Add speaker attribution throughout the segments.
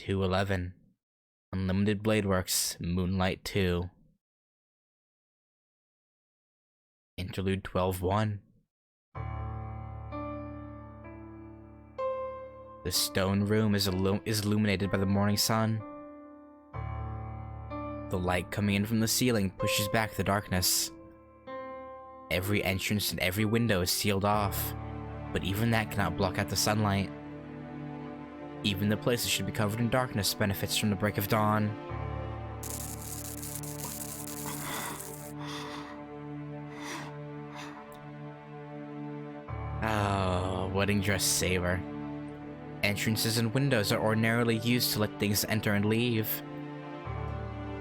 Speaker 1: 211. Unlimited Blade Works, Moonlight 2. Interlude 12-1. The stone room is illuminated by the morning sun. The light coming in from the ceiling pushes back the darkness. Every entrance and every window is sealed off, but even that cannot block out the sunlight. Even the place that should be covered in darkness benefits from the break of dawn. Oh, wedding dress saver. Entrances and windows are ordinarily used to let things enter and leave.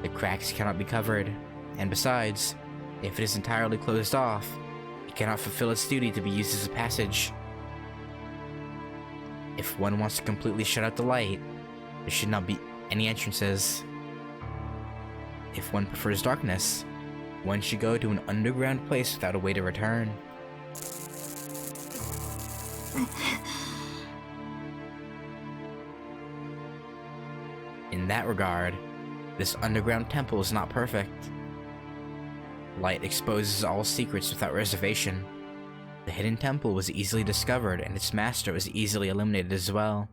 Speaker 1: The cracks cannot be covered, and besides, if it is entirely closed off, it cannot fulfill its duty to be used as a passage. If one wants to completely shut out the light, there should not be any entrances. If one prefers darkness, one should go to an underground place without a way to return. In that regard, this underground temple is not perfect. Light exposes all secrets without reservation. The hidden temple was easily discovered, and its master was easily eliminated as well.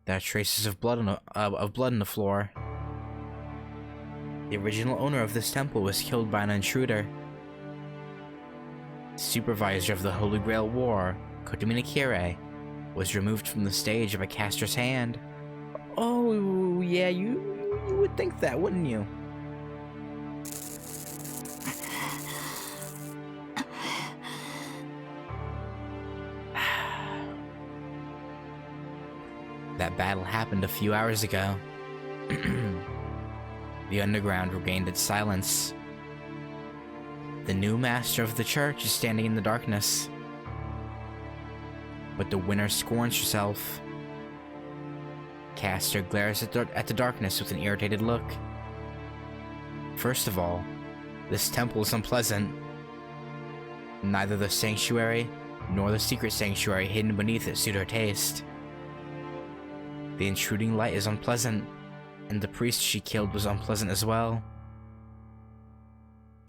Speaker 1: There are traces of blood on the floor. The original owner of this temple was killed by an intruder. Supervisor of the Holy Grail War, Kotominakire, was removed from the stage by Caster's hand. Oh, yeah, you would think that, wouldn't you? That battle happened a few hours ago. The underground regained its silence. The new master of the church is standing in the darkness. But the winner scorns herself. Caster glares at the darkness with an irritated look. First of all, this temple is unpleasant. Neither the sanctuary nor the secret sanctuary hidden beneath it suit her taste. The intruding light is unpleasant, and the priest she killed was unpleasant as well.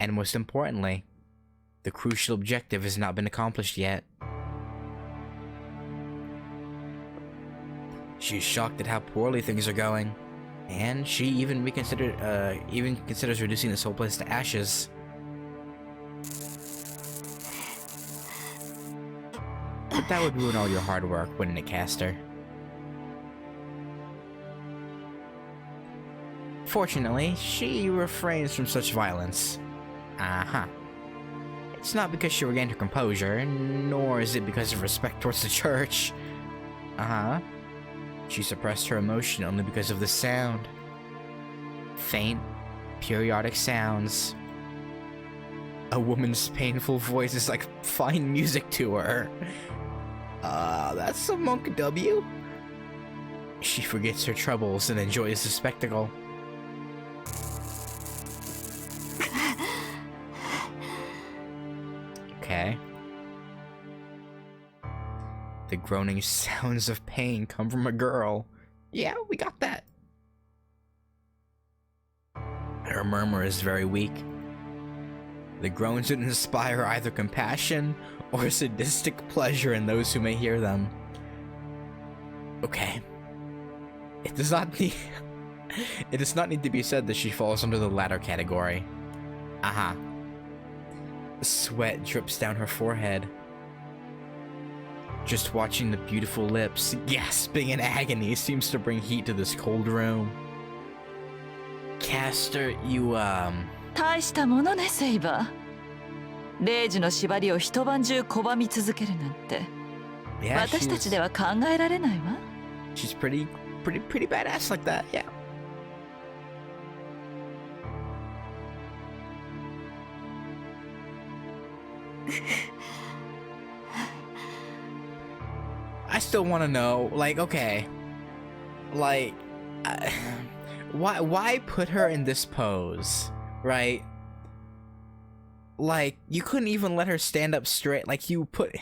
Speaker 1: And most importantly, the crucial objective has not been accomplished yet. She's shocked at how poorly things are going, and she even considers reducing this whole place to ashes. But that would ruin all your hard work, wouldn't it, Caster? Fortunately, she refrains from such violence. It's not because she regained her composure, nor is it because of respect towards the church. She suppressed her emotion only because of the sound. Faint, periodic sounds. A woman's painful voice is like fine music to her. That's some Monk W. She forgets her troubles and enjoys the spectacle. Okay. The groaning sounds of pain come from a girl. Yeah, we got that. Her murmur is very weak. The groans would inspire either compassion or sadistic pleasure in those who may hear them. Okay. It does not need to be said that she falls under the latter category. Sweat drips down her forehead. Just watching the beautiful lips gasping in agony seems to bring heat to this cold room. Caster, you
Speaker 2: 大したものね、セイバー。レイジの縛りを一晩中拒み続けるなんて、私たちでは考えられないわ。
Speaker 1: She's pretty badass like that, yeah. I still want to know, like, okay, like, why put her in this pose, right? Like, you couldn't even let her stand up straight. Like, you put.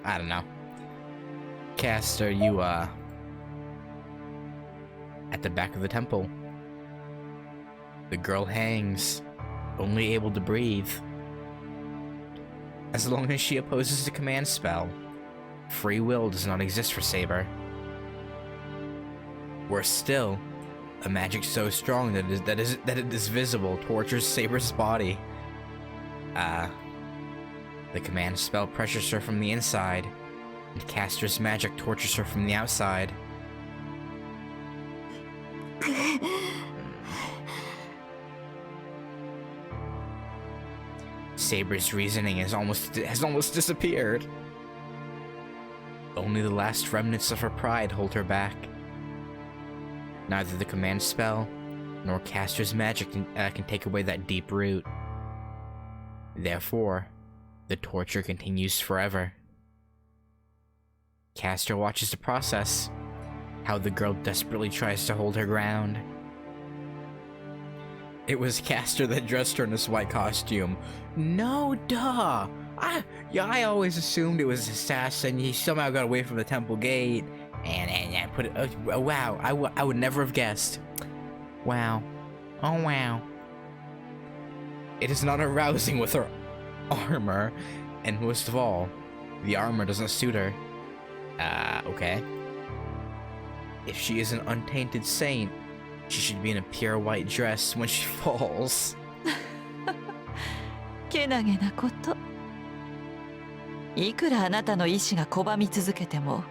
Speaker 1: I don't know. Castor, you, at the back of the temple. The girl hangs, only able to breathe. As long as she opposes the command spell, free will does not exist for Saber. Worse still, a magic so strong that it is visible tortures Saber's body. The command spell pressures her from the inside, and Castor's magic tortures her from the outside. Saber's reasoning has almost disappeared. Only the last remnants of her pride hold her back. Neither the command spell nor Castor's magic can take away that deep root. Therefore, the torture continues forever. Castor watches the process, how the girl desperately tries to hold her ground. It was Castor that dressed her in this white costume. No, duh! I always assumed it was assassin. He somehow got away from the temple gate, and put it. Oh, wow! I would never have guessed. Wow! Oh wow! It is not arousing with her armor, and most of all, the armor doesn't suit her. Okay. If she is an untainted saint, she should be in a pure white dress when she falls.
Speaker 2: けなげなこと。いくらあなたの意志が拒み続けても、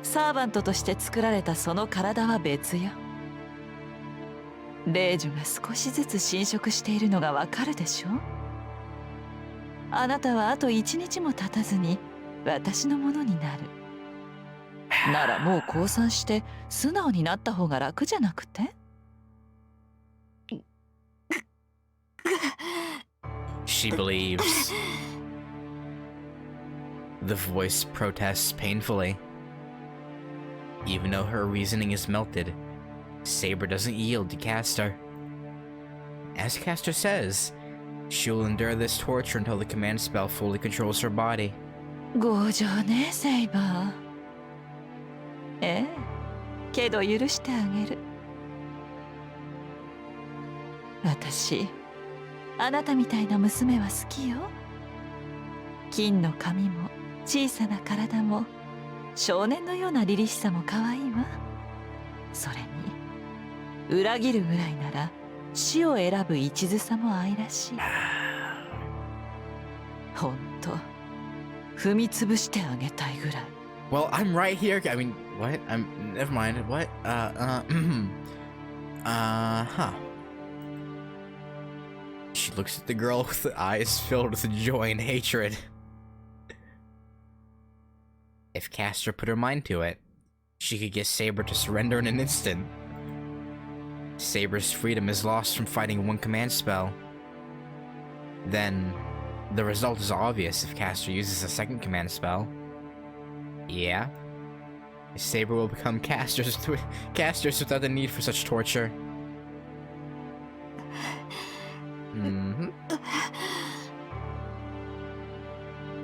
Speaker 2: サーバントとして作られたその体は別よ。霊樹が少しずつ侵食しているのがわかるでしょ。あなたはあと1日も経たずに私のものになる。ならもう降参して素直になった方が楽じゃなくて？
Speaker 1: She believes. The voice protests painfully. Even though her reasoning is melted, Saber doesn't yield to Castor. As Castor says, she will endure this torture until the command spell fully controls her body.
Speaker 2: 強情ね、セイバー。ええ、けど許してあげる。私、あなたみたいな娘は好きよ。金の髪も小さな体も少年のような凛々しさも可愛いわ。それに裏切るぐらいなら死を選ぶ一途さも愛らしい。ほんと踏み潰してあげたいぐらい。
Speaker 1: Well, I'm right here. I mean, what? Never mind. What? Huh. She looks at the girl with eyes filled with joy and hatred. If Castor put her mind to it, she could get Saber to surrender in an instant. Saber's freedom is lost from fighting one command spell. Then, the result is obvious if Castor uses a second command spell. Yeah. Saber will become casters without the need for such torture.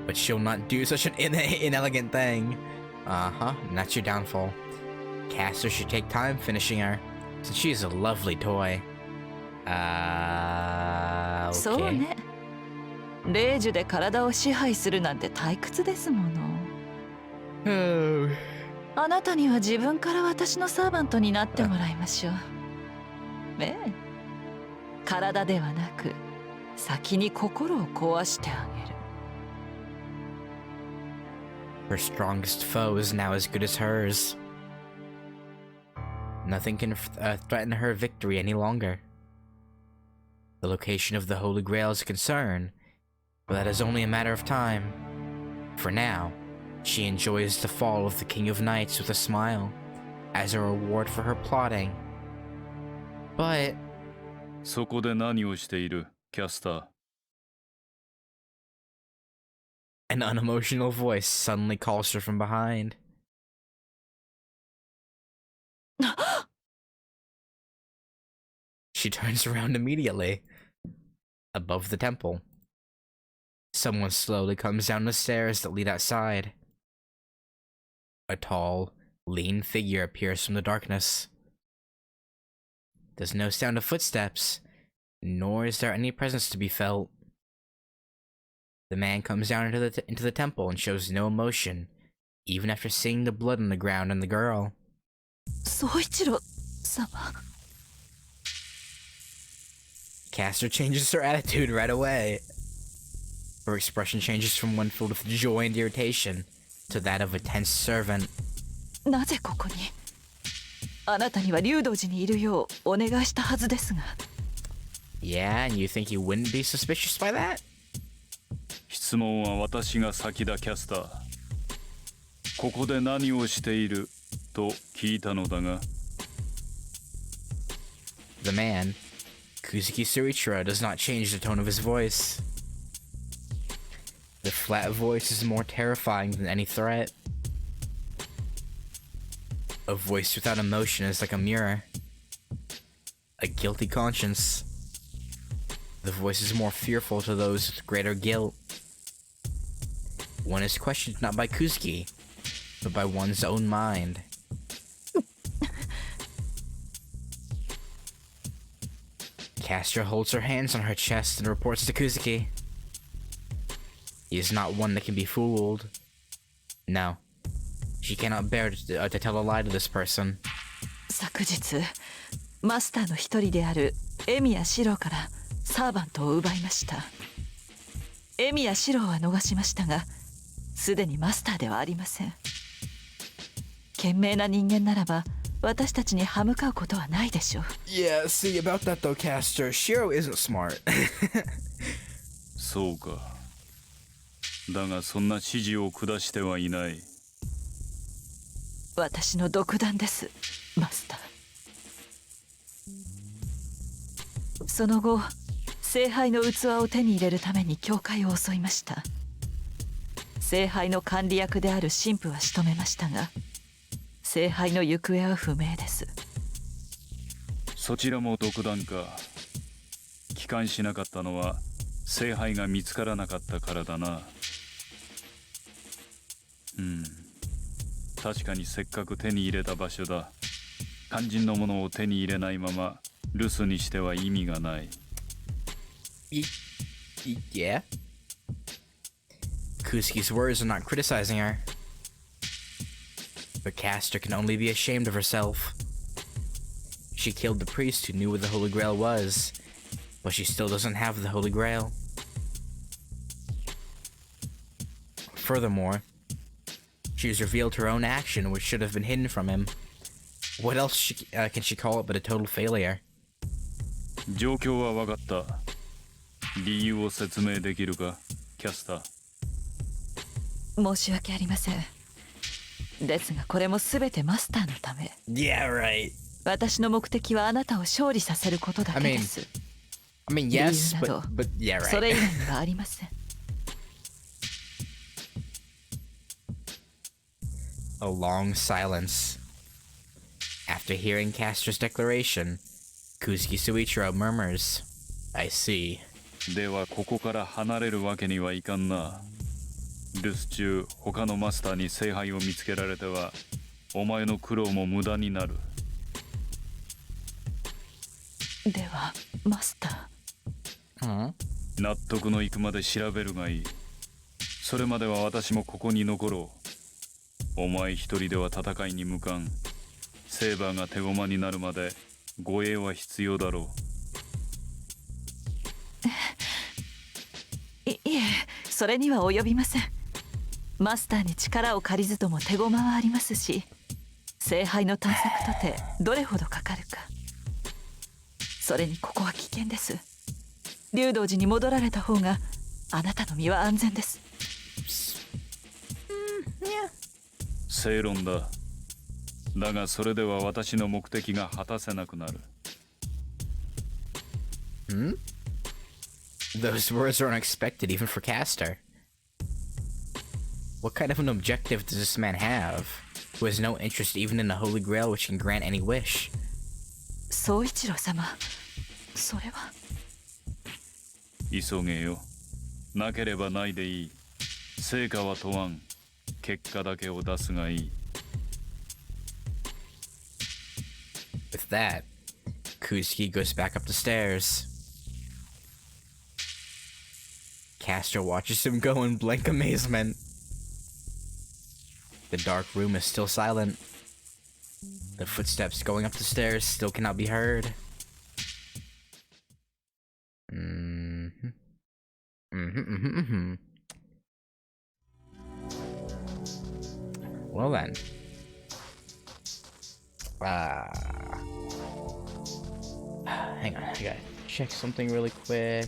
Speaker 1: But she'll not do such an inelegant thing. And that's your downfall. Castor should take time finishing her, since she is a lovely toy. Okay.
Speaker 2: そうね。霊樹で体を支配するなんて退屈ですもの。あなたには自分から私のサーバントになってもらいましょう。ええ。体ではなく、先に心を壊してあげる。
Speaker 1: Her strongest foe is now as good as hers. Nothing can threaten her victory any longer. The location of the Holy Grail is a concern, but that is only a matter of time. For now, she enjoys the fall of the King of Knights with a smile, as a reward for her plotting. But...
Speaker 3: そこで何をしている、キャスター。
Speaker 1: An unemotional voice suddenly calls her from behind. She turns around immediately. Above the temple, someone slowly comes down the stairs that lead outside. A tall, lean figure appears from the darkness. There's no sound of footsteps, nor is there any presence to be felt. The man comes down into the temple and shows no emotion, even after seeing the blood on the ground and the girl.
Speaker 2: 宗一郎様。
Speaker 1: Caster changes her attitude right away. Her expression changes from one filled with joy and irritation to that of a tense servant.
Speaker 2: なぜここに？あなたには竜道寺にいるようお願いしたはずですが。
Speaker 1: Yeah, and you think he wouldn't be suspicious by that?
Speaker 3: 質問は私が先だ、キャスター。ここで何をしていると聞いたのだが。
Speaker 1: The man, Kuzuki Suichiro, does not change the tone of his voice. The flat voice is more terrifying than any threat. A voice without emotion is like a mirror. A guilty conscience. The voice is more fearful to those with greater guilt. One is questioned not by Kuzuki, but by one's own mind. Caster holds her hands on her chest and reports to Kuzuki. He is not one that can be fooled. No, she cannot bear to tell a lie to this person.
Speaker 2: 昨日マスターの一人であるエミヤシローからサーバントを奪いました。エミヤシローは逃しましたが、すでにマスターではありません。賢明な人間ならば私たちに歯向かうことはないでしょう。
Speaker 1: Yeah, see about that though, Caster. Shiro isn't smart.
Speaker 3: そうか。だがそんな指示を下してはいない。
Speaker 2: 私の独断です、マスター。その後、聖杯の器を手に入れるために教会を襲いました。聖杯の管理役である神父は仕留めましたが、聖杯の行方は不明です。
Speaker 3: そちらも独断か。帰還しなかったのは聖杯が見つからなかったからだな。確かにせっかく手に入れた場所だ。肝心のものを手に入れないまま留守にしては意味がない。
Speaker 1: Yeah? Kusuki's words are not criticizing her. But Caster can only be ashamed of herself. She killed the priest who knew where the Holy Grail was, but she still doesn't have the Holy Grail. Furthermore, she has revealed her own action which should have been hidden from him. What else can she call it but a total failure?
Speaker 3: 状況は分かった。理由を説明できるか、キャスター。
Speaker 2: 申し訳ありません。ですがこれもすべてマスターのため。
Speaker 1: Yeah, right.
Speaker 2: 私の目的はあなたを勝利させることだけです。
Speaker 1: I mean, yes, but yeah, right.
Speaker 2: それ以外にはありません。
Speaker 1: A long silence. After hearing Caster's declaration, Kuzuki Suichiro murmurs, I see.
Speaker 3: ではここから離れるわけにはいかんな。留守中、他のマスターに聖杯を見つけられては、お前の苦労も無駄になる。
Speaker 2: では、マスタ
Speaker 1: ー。
Speaker 3: 納得のいくまで調べるがいい。それまでは私もここに残ろう。お前一人では戦いに向かん。セーバーが手駒になるまで護衛は必要だろ
Speaker 2: ー。いえ、それには及びません。マスターに力を借りずとも手駒はありますし、聖杯の探索とてどれほどかかるか。それにここは危険です。竜道寺に戻られた方があなたの身は安全です。
Speaker 3: 正論だ。だがそれでは私の目的が果たせなくなる。
Speaker 1: Those words are unexpected even for Caster. What kind of an objective does this man have, who has no interest even in the Holy Grail which can grant any wish?
Speaker 2: 宗一郎様、それは。
Speaker 3: 急げよ。なければないでいい。成果は問わん。結果だけを出すがいい。
Speaker 1: that, Kuzuki goes back up the stairs. Castor watches him go in blank amazement. The dark room is still silent. The footsteps going up the stairs still cannot be heard. Well then. Hang on, I gotta check something really quick.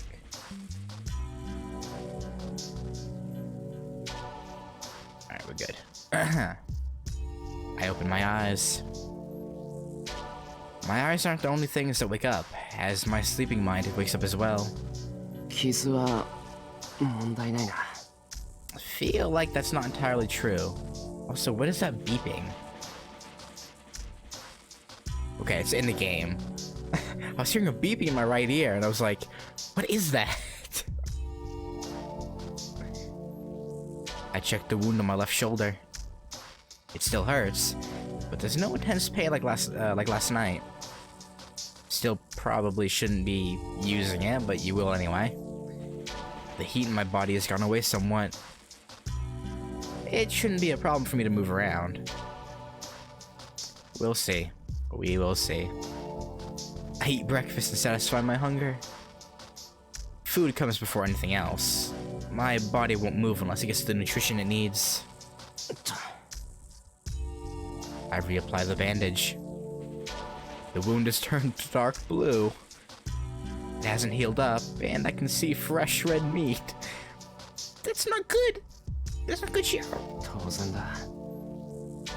Speaker 1: Alright, we're good. I open my eyes. My eyes aren't the only things that wake up, as my sleeping mind wakes up as well.
Speaker 4: 傷は問題ないな。
Speaker 1: I feel like that's not entirely true. Also, what is that beeping? Okay, it's in the game. I was hearing a beeping in my right ear, and I was like, what is that? I checked the wound on my left shoulder. It still hurts, but there's no intense pain like last night. Still probably shouldn't be using it, but you will anyway. The heat in my body has gone away somewhat. It shouldn't be a problem for me to move around. We'll see. We will see. I eat breakfast to satisfy my hunger. Food comes before anything else. My body won't move unless it gets the nutrition it needs. I reapply the bandage. The wound has turned dark blue. It hasn't healed up, and I can see fresh red meat. That's not good. That's not good, Shiro.
Speaker 4: 当然だ。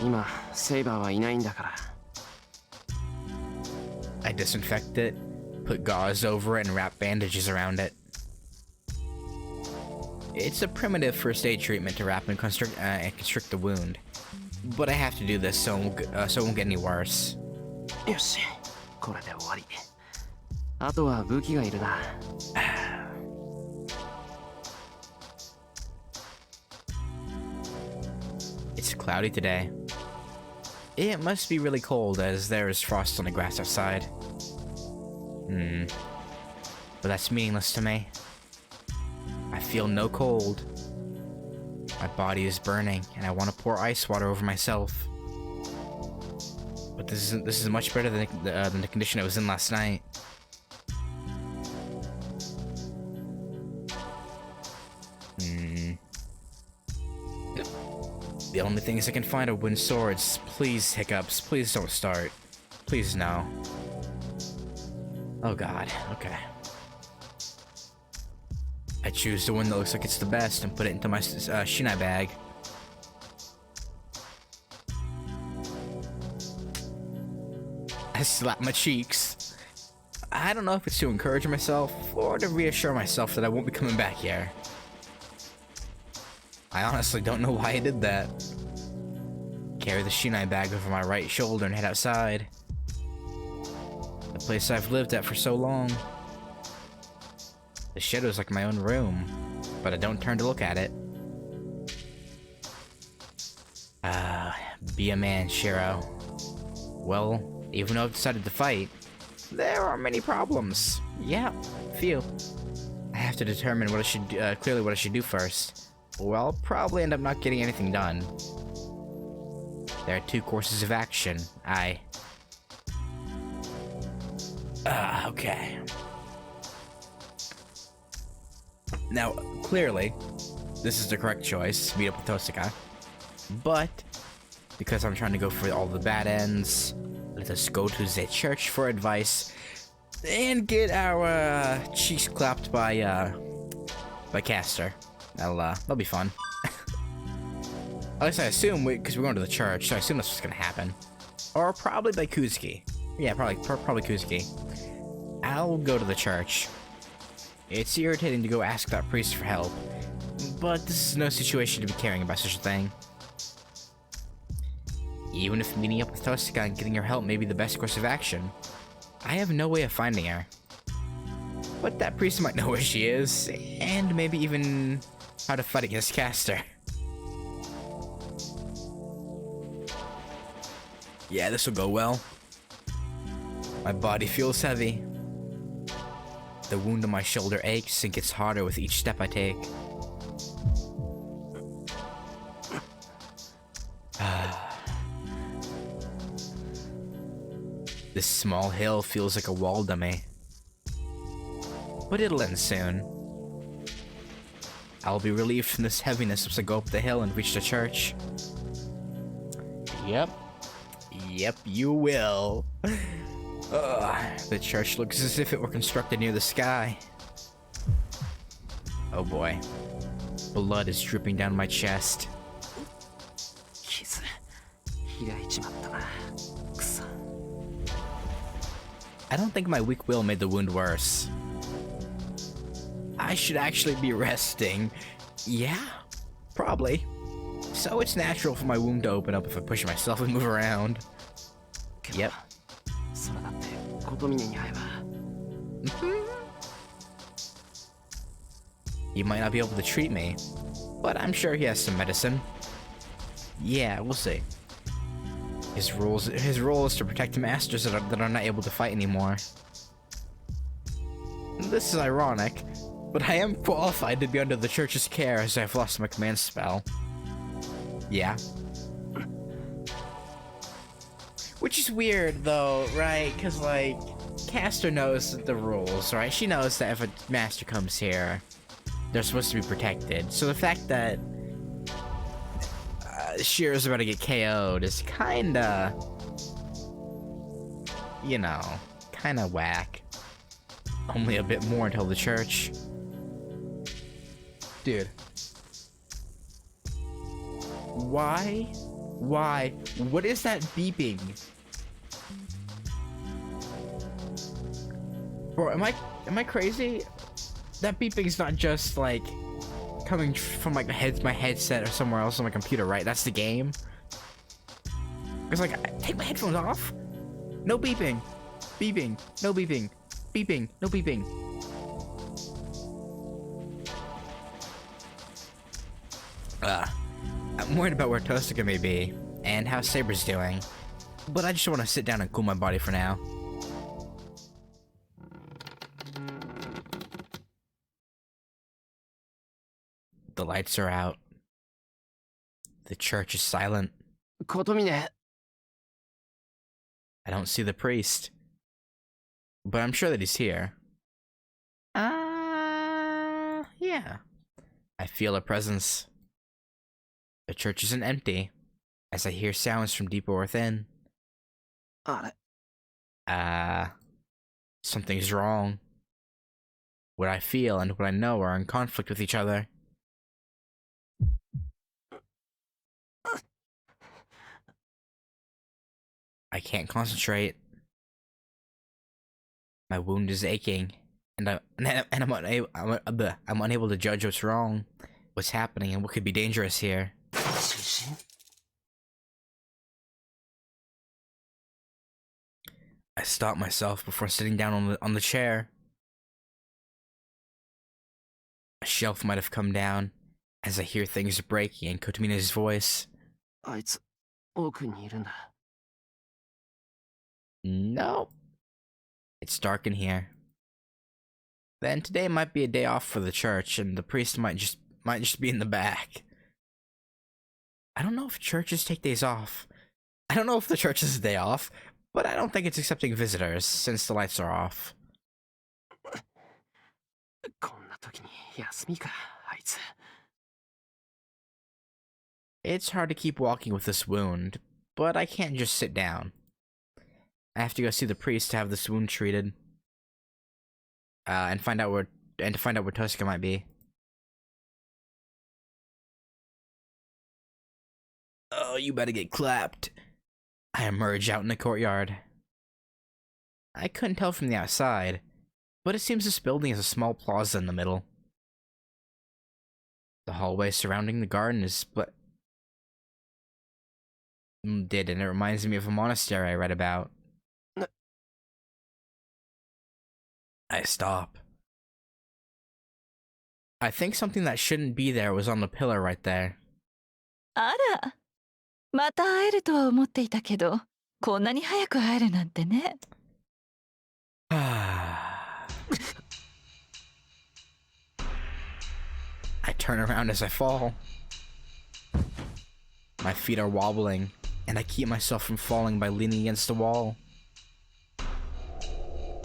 Speaker 4: 今セイバーはいないんだから。
Speaker 1: I disinfect it, put gauze over it, and wrap bandages around it. It's a primitive first aid treatment to wrap and constrict the wound, but I have to do this so it won't get any worse.
Speaker 4: よし、これで終わり。あとは武器がいるな。
Speaker 1: It's cloudy today. It must be really cold as there is frost on the grass outside. But that's meaningless to me. I feel no cold. My body is burning, and I want to pour ice water over myself. But this is much better than the condition I was in last night. The only things I can find are wooden swords. Please, hiccups. Please don't start. Please, no. Oh god, okay. I choose the one that looks like it's the best and put it into my shinai bag. I slap my cheeks. I don't know if it's to encourage myself or to reassure myself that I won't be coming back here. I honestly don't know why I did that. Carry the shinai bag over my right shoulder and head outside. The place I've lived at for so long. The shadow's like my own room, but I don't turn to look at it. Be a man, Shiro. Well, even though I've decided to fight, there are many problems. Yeah, few. I have to determine what I should clearly what I should do first. Well, I'll probably end up not getting anything done. There are two courses of action. Okay. Now, clearly, this is the correct choice, meet up with Tosaka. But, because I'm trying to go for all the bad ends, let us go to the church for advice and get our cheeks clapped by Castor. That'll be fun. At least I assume, because we're going to the church, so I assume that's what's gonna happen. Or probably by Kuzuki. Yeah, probably Kuzuki. I'll go to the church. It's irritating to go ask that priest for help, but this is no situation to be caring about such a thing. Even if meeting up with Tosaka and getting her help may be the best course of action, I have no way of finding her. But that priest might know where she is, and maybe even how to fight against Castor. Yeah, this will go well. My body feels heavy. The wound on my shoulder aches and gets harder with each step I take. This small hill feels like a wall to me. But it'll end soon. I'll be relieved from this heaviness as I go up the hill and reach the church. Yep, you will. The church looks as if it were constructed near the sky. Oh boy. Blood is dripping down my chest.
Speaker 4: 傷開いちまったな。くそ。
Speaker 1: I don't think my weak will made the wound worse. I should actually be resting. Yeah, probably. So it's natural for my wound to open up if I push myself and move around. Yep.
Speaker 4: それだって琴峰に会えば。
Speaker 1: He might not be able to treat me, but I'm sure he has some medicine. Yeah, we'll see. His role is to protect masters that are not able to fight anymore. This is ironic, but I am qualified to be under the church's care as I've lost my command spell. Yeah. Which is weird though, right? Because like, Caster knows the rules, right? She knows that if a master comes here, they're supposed to be protected. So the fact that Shira's about to get KO'd is kinda, you know, kinda whack. Only a bit more until the church. Dude. Why? Why? What is that beeping? Bro, am I crazy? That beeping is not just like coming from like my headset or somewhere else on my computer, right? That's the game. It's like, take my headphones off. No beeping. Beeping. No beeping. Beeping. No beeping. I'm worried about where Tosaka may be and how Saber's doing, but I just want to sit down and cool my body for now. The lights are out. The church is silent.
Speaker 4: 琴峰。
Speaker 1: I don't see the priest, but I'm sure that he's here. Yeah. I feel a presence. The church isn't empty, as I hear sounds from deeper within.
Speaker 4: あれ。
Speaker 1: Something's wrong. What I feel and what I know are in conflict with each other. I can't concentrate. My wound is aching, and I'm unable to judge what's wrong, what's happening, and what could be dangerous here.
Speaker 4: 出身。
Speaker 1: I stop myself before sitting down on the chair. A shelf might have come down as I hear things breaking in Kotomina's voice.
Speaker 4: あいつ奥にいるんだ。
Speaker 1: No. It's dark in here. Then today might be a day off for the church, and the priest might just be in the back. I don't know if churches take days off. I don't know if the church is a day off, but I don't think it's accepting visitors since the lights are off.
Speaker 4: こんな時に休みか、あいつ。
Speaker 1: It's hard to keep walking with this wound, but I can't just sit down. I have to go see the priest to have this wound treated. And to find out where Tosaka might be. Oh, you better get clapped. I emerge out in the courtyard. I couldn't tell from the outside, but it seems this building has a small plaza in the middle. The hallway surrounding the garden is split. And it reminds me of a monastery I read about. I stop. I think something that shouldn't be there was on the pillar right there.
Speaker 2: あら、また会えるとは思っていたけど、こんなに早く会えるなんてね。
Speaker 1: I turn around as I fall. My feet are wobbling, and I keep myself from falling by leaning against the wall.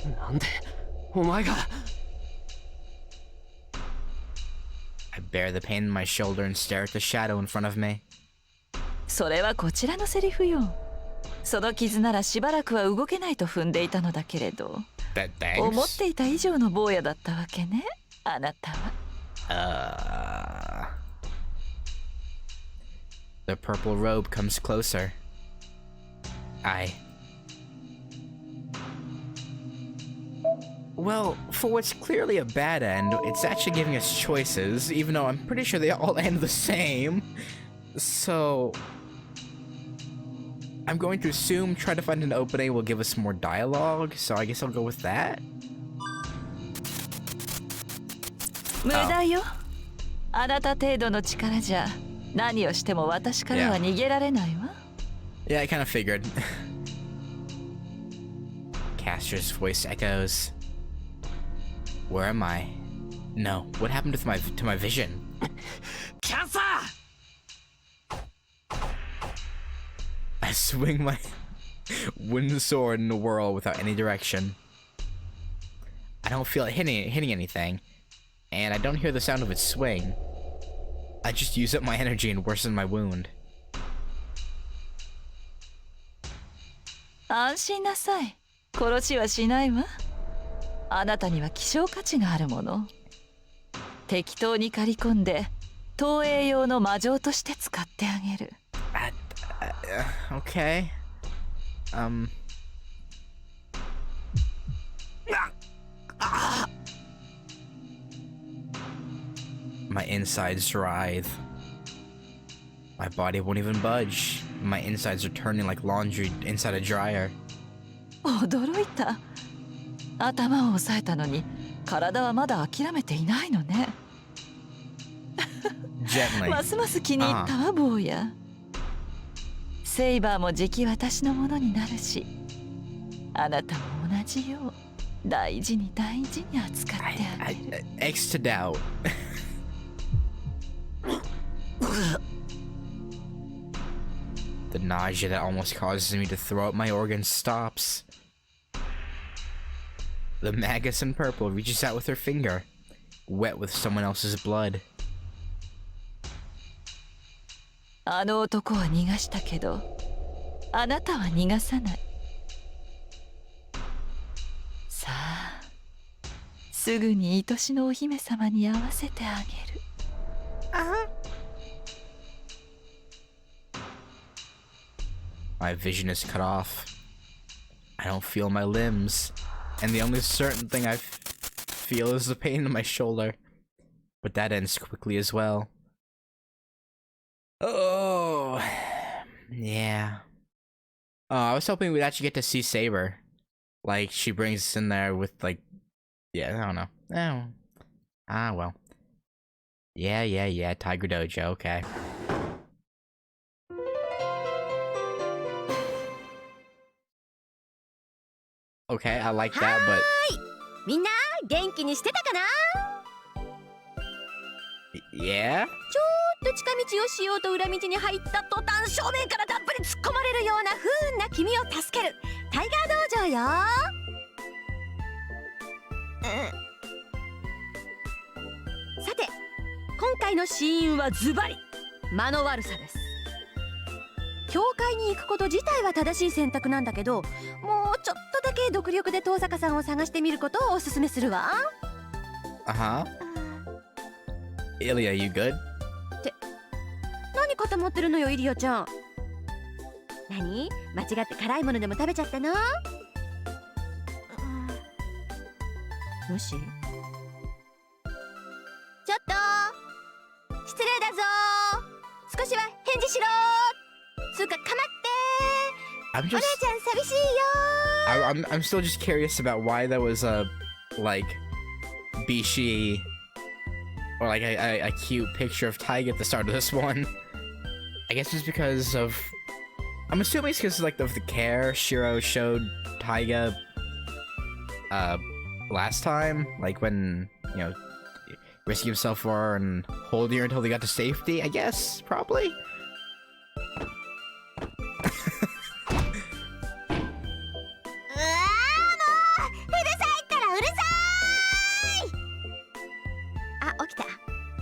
Speaker 4: なんでお前が
Speaker 1: I bear the pain in my shoulder and stare at the shadow in front of me.
Speaker 2: それはこちらのセリフよ。その傷ならしばらくは動けないと踏んでいたのだけれど、思っていた以上の坊やだったわけね、あなたは。
Speaker 1: The purple robe comes closer. Well, for what's clearly a bad end, it's actually giving us choices, even though I'm pretty sure they all end the same. So I'm going to assume try to find an opening will give us more dialogue, so I guess I'll go with that.
Speaker 2: 無駄よ。あなた程度の力じゃ何をしても私からは逃げられないわ。
Speaker 1: Yeah, I kind of figured. Caster's voice echoes. Where am I? No, what happened to my vision?
Speaker 4: Cancer!
Speaker 1: I swing my wooden sword in the whirl without any direction. I don't feel it hitting anything, and I don't hear the sound of its swing. I just use up my energy and worsen my wound.
Speaker 2: 安心なさい。殺しはしないわ。あなたには希少価値があるもの。適当に刈り込んで投影用の魔杖として使ってあげる。
Speaker 1: Okay. My insides writhe. My body won't even budge. My insides are turning like laundry inside a dryer.
Speaker 2: 驚いた。頭を押さえたのに体はまだ諦めていないのね。
Speaker 1: Gently.
Speaker 2: ますます気に入ったわ、坊や。セイバーもじき私のものになるし、あなたも同じよう大事に大事に扱ってあげる。
Speaker 1: X to doubt. The nausea that almost causes me to throw up my organs stops. The Magus in purple reaches out with her finger, wet with someone else's blood.
Speaker 2: あの男は逃がしたけど、あなたは逃がさない。さあ、すぐに愛しのお姫様に会わせてあげる。
Speaker 1: My vision is cut off. I don't feel my limbs, and the only certain thing I feel is the pain in my shoulder. But that ends quickly as well. Oh, yeah. Oh, I was hoping we'd actually get to see Saber. Like, she brings us in there with, like, yeah, I don't know. Oh. Ah, well. Yeah, Tiger Dojo, okay. Okay, I like that, but...
Speaker 5: みんな元気にしてたかな？
Speaker 1: Yeah?
Speaker 5: ちょっと近道をしようと裏道に入った途端正面からたっぷり突っ込まれるような不運な君を助けるタイガー道場よ。さて今回の死因はズバリ間の悪さです。教会に行くこと自体は正しい選択なんだけど、もうちょっとだけ独力で遠坂さんを探してみることをおすすめするわ。
Speaker 1: Uh-huh. Ilya, you good?
Speaker 5: って何固まってるのよイリアちゃん。何間違って辛いものでも食べちゃったの？もしちょっと失礼だぞ。少しは返事しろ。つうかかまって。
Speaker 1: I'm
Speaker 5: お姉ちゃん寂しいよ。
Speaker 1: I'm still just curious about why there was a, like, Bishi, or like a cute picture of Taiga at the start of this one. I guess it's because of, I'm assuming it's because like of the care Shiro showed Taiga last time, like when, you know, risking himself for and holding her until they got to safety, I guess? Probably?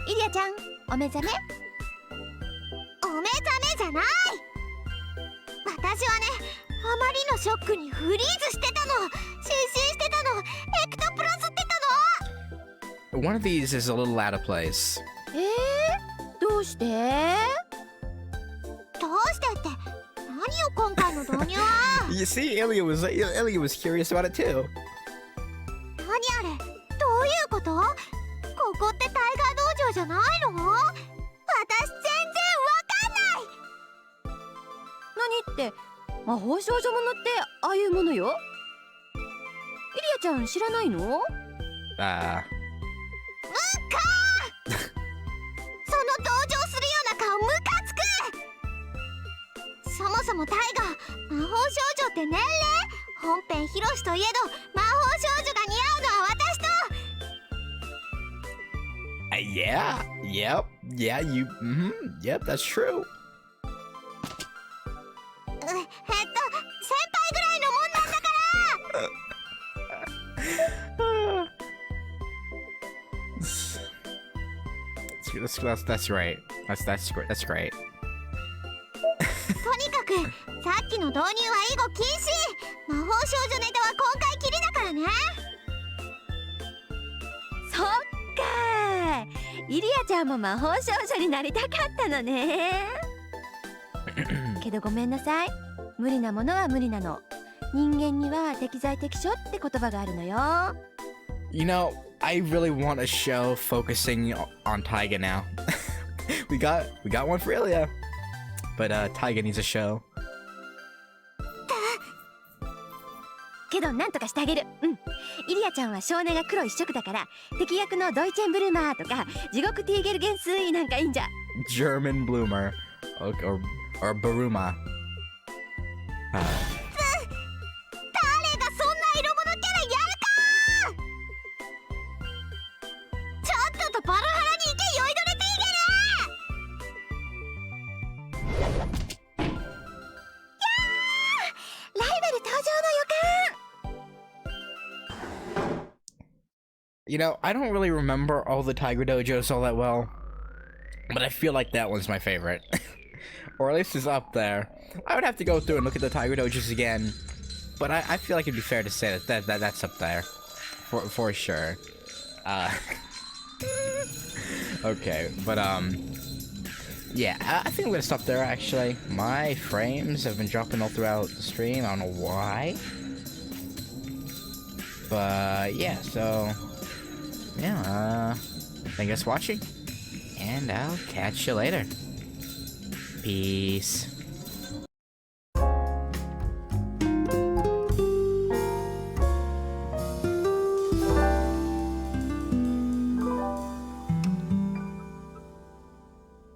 Speaker 5: イリアちゃん、お目覚め？お目覚めじゃない。私はね、あまりのショックにフリーズしてたの。失神してたの。エクトプラスってたの。
Speaker 1: One of these is a little out of place.
Speaker 5: どうして？どうしてって何よ今回の導入は。
Speaker 1: You see, Ilya was curious about it too.
Speaker 5: 何あれ？どういうこと？ここってタイガー道場じゃないの？私全然わかんない。何って魔法少女ものってああいうものよ。イリアちゃん知らないの？その登場するような顔ムカつく。そもそもタイガー魔法少女って年齢本編ヒロシといえど魔法少女が似合うのは私と。
Speaker 1: Yeah, yep, yeah, yep, that's true.
Speaker 5: 先輩ぐらいのもんなんだから。
Speaker 1: That's right. That's great.
Speaker 5: とにかくさっきの導入は以後禁止。魔法少女ネタは今回きりだからね。そっかー、イリアちゃんも魔法少女になりたかったのね。けどごめんなさい、無理なものは無理なの。人間には適材適所って言葉があるのよ。
Speaker 1: You know, I really want a show focusing on Taiga now. we got one for Ilya, but Taiga needs a show.
Speaker 5: けどなんとかしてあげる。イリアちゃんは少年が黒一色だから敵役のドイチェンブルマーとか地獄ティーゲルゲンスイなんかいいんじゃ。
Speaker 1: German Bloomer or Baruma.
Speaker 5: 誰がそんな色物キャラやるか。ちょっとパラハラに行け酔いどれティーゲル。やー、ライバル登場の予感。
Speaker 1: You know, I don't really remember all the Tiger Dojos all that well, but I feel like that one's my favorite. Or at least it's up there. I would have to go through and look at the Tiger Dojos again, but I feel like it'd be fair to say that's up there. For sure. Okay, but yeah, I think I'm gonna stop there actually. My frames have been dropping all throughout the stream, I don't know why. But yeah, so yeah, thank you guys for watching, and I'll catch you later. Peace.